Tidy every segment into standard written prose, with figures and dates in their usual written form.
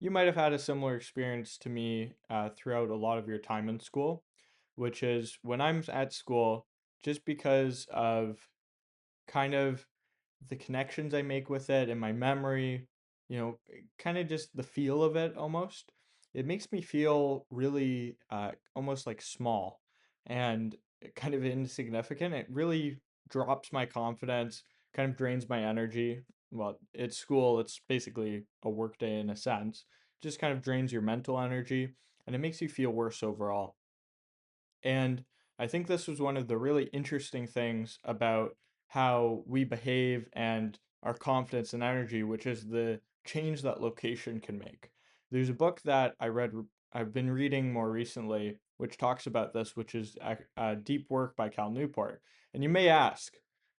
You might have had a similar experience to me throughout a lot of your time in school, which is when I'm at school, just because of kind of the connections I make with it and my memory, kind of just the feel of it almost. It makes me feel really almost like small and kind of insignificant. It really drops my confidence, kind of drains my energy. Well, it's school, it's basically a work day in a sense. Just kind of drains your mental energy and it makes you feel worse overall. And I think this was one of the really interesting things about how we behave and our confidence and energy, which is the change that location can make. There's a book that I've been reading more recently, which talks about this, which is Deep Work by Cal Newport. And you may ask,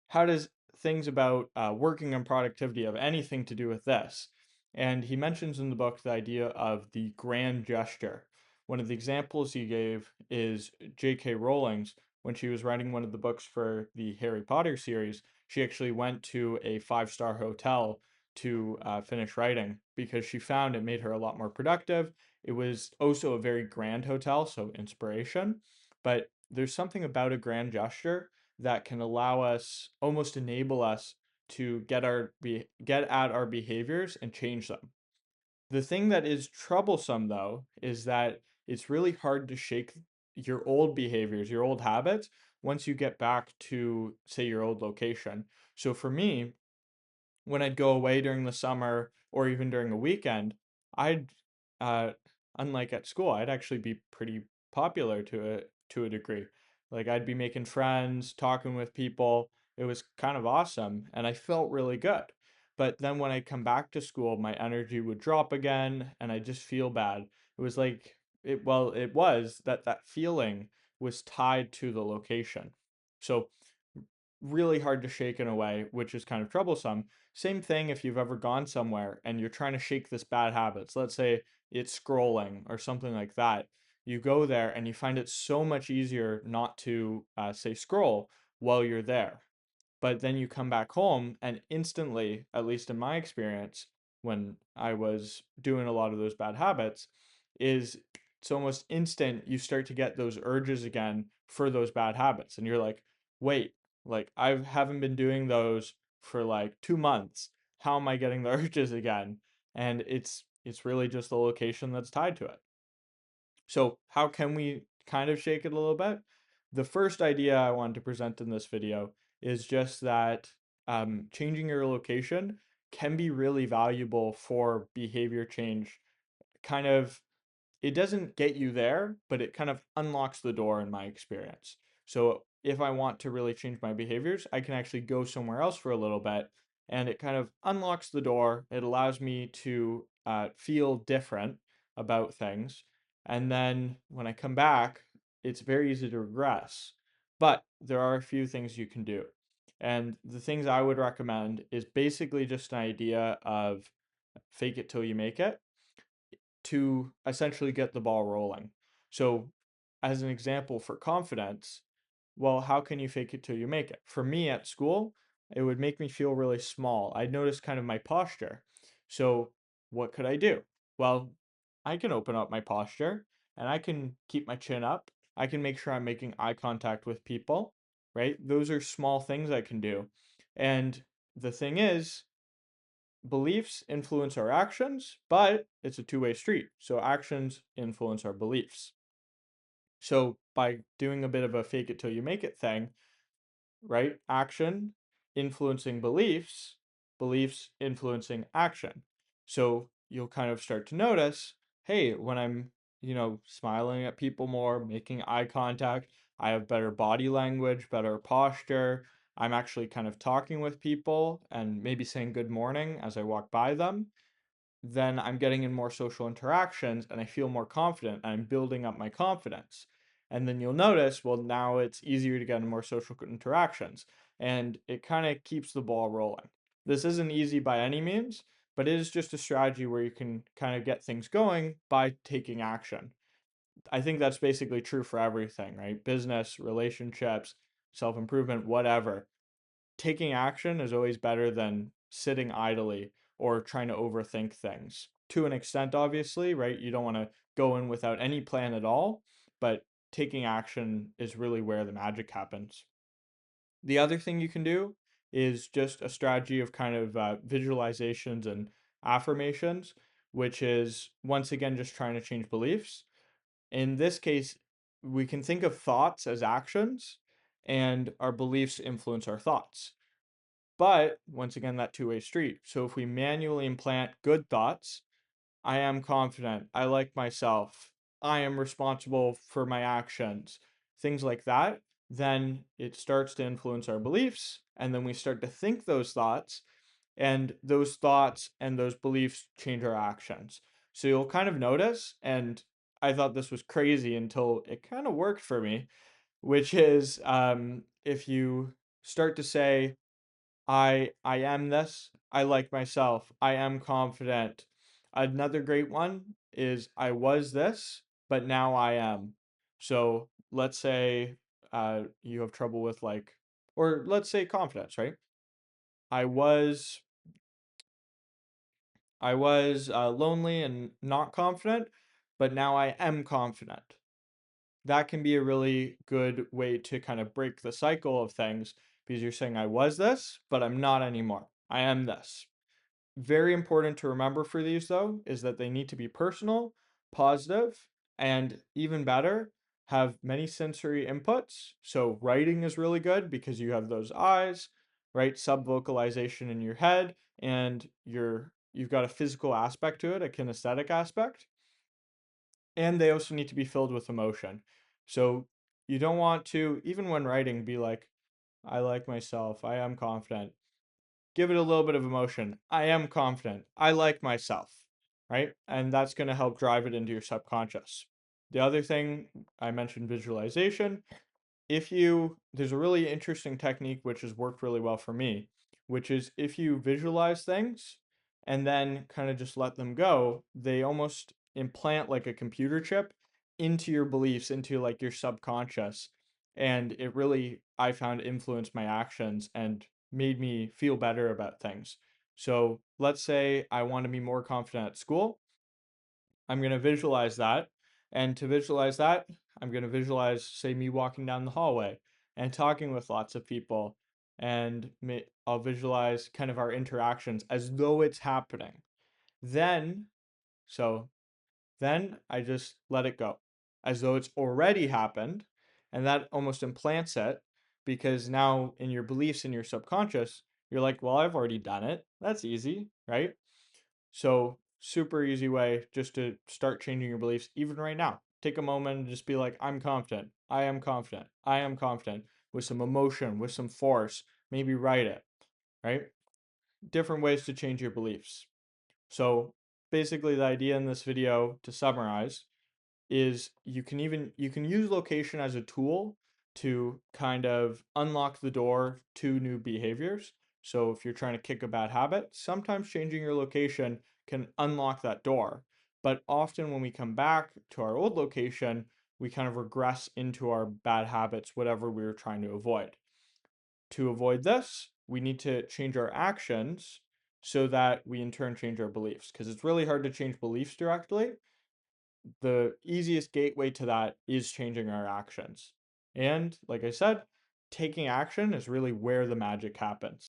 how does things about working and productivity have anything to do with this? And he mentions in the book the idea of the grand gesture. One of the examples he gave is J.K. Rowling's when she was writing one of the books for the Harry Potter series. She actually went to a five-star hotel to finish writing because she found it made her a lot more productive. It was also a very grand hotel, so inspiration. But there's something about a grand gesture that can allow us, almost enable us to get at our behaviors and change them. The thing that is troublesome, though, is that it's really hard to shake your old behaviors, your old habits, once you get back to, say, your old location. So for me, when I'd go away during the summer or even during a weekend, I'd, uh, unlike at school, I'd actually be pretty popular to a degree. Like I'd be making friends, talking with people. It was kind of awesome, and I felt really good. But then when I come back to school, my energy would drop again, and I just feel bad. It was like it was that feeling was tied to the location. So really hard to shake in a way, which is kind of troublesome. Same thing if you've ever gone somewhere and you're trying to shake this bad habits. Let's say it's scrolling or something like that. You go there and you find it so much easier not to say scroll while you're there. But then you come back home and instantly, at least in my experience, when I was doing a lot of those bad habits, is it's almost instant you start to get those urges again for those bad habits. And you're like, wait, like I haven't been doing those for like 2 months. How am I getting the urges again? And it's really just the location that's tied to it. So how can we kind of shake it a little bit? The first idea I wanted to present in this video is just that changing your location can be really valuable for behavior change. Kind of, it doesn't get you there, but it kind of unlocks the door in my experience. So if I want to really change my behaviors, I can actually go somewhere else for a little bit, and it kind of unlocks the door. It allows me to feel different about things. And then when I come back, it's very easy to regress. But there are a few things you can do. And the things I would recommend is basically just an idea of fake it till you make it to essentially get the ball rolling. So, as an example for confidence, well, how can you fake it till you make it? For me at school, it would make me feel really small. I'd notice kind of my posture. So, what could I do? Well, I can open up my posture and I can keep my chin up. I can make sure I'm making eye contact with people, right? Those are small things I can do. And the thing is, beliefs influence our actions, but it's a two-way street. So actions influence our beliefs. So by doing a bit of a fake it till you make it thing, right? Action influencing beliefs, beliefs influencing action. So you'll kind of start to notice, hey, when I'm, smiling at people more, making eye contact, I have better body language, better posture. I'm actually kind of talking with people and maybe saying good morning as I walk by them. Then I'm getting in more social interactions and I feel more confident. I'm building up my confidence. And then you'll notice, well, now it's easier to get in more social interactions and it kind of keeps the ball rolling. This isn't easy by any means, but it is just a strategy where you can kind of get things going by taking action. I think that's basically true for everything, right? Business, relationships, self improvement, whatever. Taking action is always better than sitting idly or trying to overthink things. to an extent, obviously, right? You don't want to go in without any plan at all, but taking action is really where the magic happens. The other thing you can do is just a strategy of kind of visualizations and affirmations, which is once again just trying to change beliefs. In this case, we can think of thoughts as actions, and our beliefs influence our thoughts. But once again, that two-way street. So if we manually implant good thoughts, I am confident, I like myself, I am responsible for my actions, things like that, then it starts to influence our beliefs. And then we start to think those thoughts, and those thoughts and those beliefs change our actions. So you'll kind of notice, and I thought this was crazy until it kind of worked for me, which is if you start to say, I am this. I like myself. I am confident. Another great one is I was this, but now I am. So let's say you have trouble with like, or let's say confidence, right? I was I was lonely and not confident, but now I am confident. That can be a really good way to kind of break the cycle of things because you're saying I was this, but I'm not anymore. I am this. Very important to remember for these, though, is that they need to be personal, positive, and even better, have many sensory inputs. So, writing is really good because you have those eyes, right? Subvocalization in your head, and you've got a physical aspect to it, a kinesthetic aspect. And they also need to be filled with emotion. So, you don't want to, even when writing, be like, I like myself, I am confident, give it a little bit of emotion. I am confident. I like myself, right? And that's going to help drive it into your subconscious. The other thing I mentioned visualization. There's a really interesting technique which has worked really well for me, which is if you visualize things and then kind of just let them go, they almost implant like a computer chip into your beliefs, into like your subconscious. And it really, I found, influenced my actions and made me feel better about things. So let's say I want to be more confident at school. I'm going to visualize that. And to visualize that, I'm going to visualize, say, me walking down the hallway and talking with lots of people. And I'll visualize kind of our interactions as though it's happening. Then, so then I just let it go as though it's already happened. And that almost implants it because now in your beliefs in your subconscious, you're like, well, I've already done it. That's easy, right? So, super easy way just to start changing your beliefs, even right now. Take a moment and just be like, I'm confident. I am confident. I am confident with some emotion, with some force. Maybe write it, right? Different ways to change your beliefs. So, basically, the idea in this video, to summarize, is you can use location as a tool to kind of unlock the door to new behaviors. So if you're trying to kick a bad habit, sometimes changing your location can unlock that door. But often when we come back to our old location, we kind of regress into our bad habits, whatever we were trying to avoid. To avoid this, we need to change our actions so that we in turn change our beliefs because it's really hard to change beliefs directly. The easiest gateway to that is changing our actions. And like I said, taking action is really where the magic happens.